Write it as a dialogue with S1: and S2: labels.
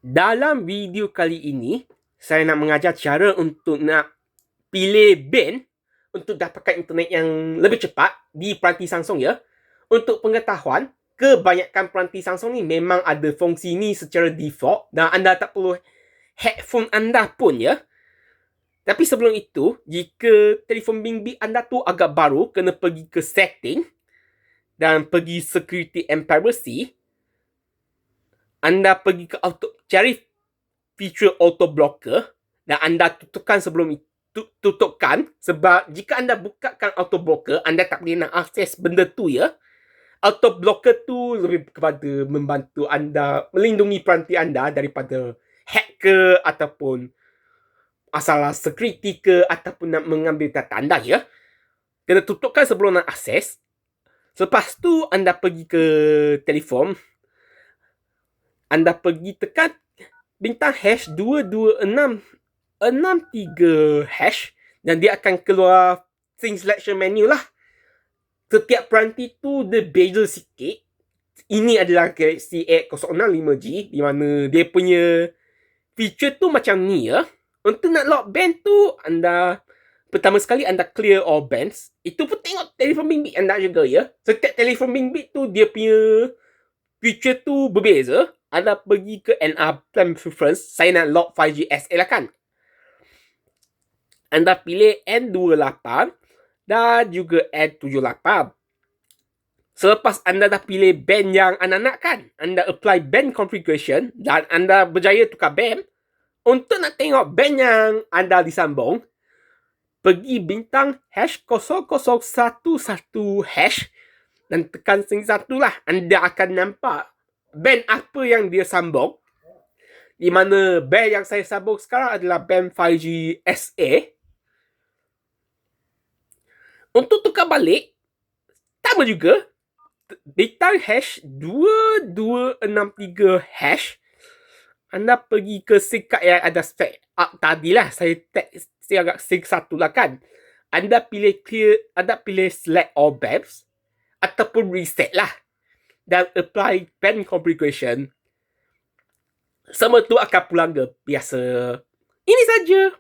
S1: Dalam video kali ini, saya nak mengajar cara untuk nak pilih band untuk dapatkan internet yang lebih cepat di peranti Samsung ya. Untuk pengetahuan, kebanyakan peranti Samsung ni memang ada fungsi ni secara default dan anda tak perlu headphone anda pun ya. Tapi sebelum itu, jika telefon bimbit anda tu agak baru, kena pergi ke setting dan pergi security and privacy. Anda pergi ke cari feature auto blocker dan anda tutupkan sebelum itu. Tutupkan sebab jika anda bukakan auto blocker, anda tak boleh nak akses benda tu ya. Auto blocker tu lebih kepada membantu anda melindungi peranti anda daripada hacker ataupun masalah security ke ataupun nak mengambil data anda ya. Kena tutupkan sebelum nak akses. Selepas tu anda pergi ke telefon. Anda pergi tekan bintang hash 22663 dan dia akan keluar scene selection menu lah. Setiap peranti tu dia beza sikit. Ini adalah Galaxy A06 5G di mana dia punya feature tu macam ni ya. Untuk nak lock band tu, anda pertama sekali anda clear all bands. Itu pun tengok telefon bimbit anda juga ya. Setiap telefon bimbit tu dia punya feature tu berbeza. Anda pergi ke NR Plan Preference. Saya nak lock 5G SE lah kan. Anda pilih N28 dan juga N78. Selepas anda dah pilih band yang anda nak kan, anda apply band configuration dan anda berjaya tukar band. Untuk nak tengok band yang anda disambung, pergi bintang hash 0011 hash dan tekan sing satu lah. Anda akan nampak band apa yang dia sambung. Di mana band yang saya sambung sekarang adalah band 5G SA. Untuk tukar balik, sama juga. Bintang hash 2263 hash. Anda pergi ke SIM card yang ada spek tadi lah. Saya agak SIM satu lah kan. Anda pilih clear, anda pilih select all bands ataupun reset lah. Dan apply band configuration. Semua tu akan pulang ke biasa. Ini saja.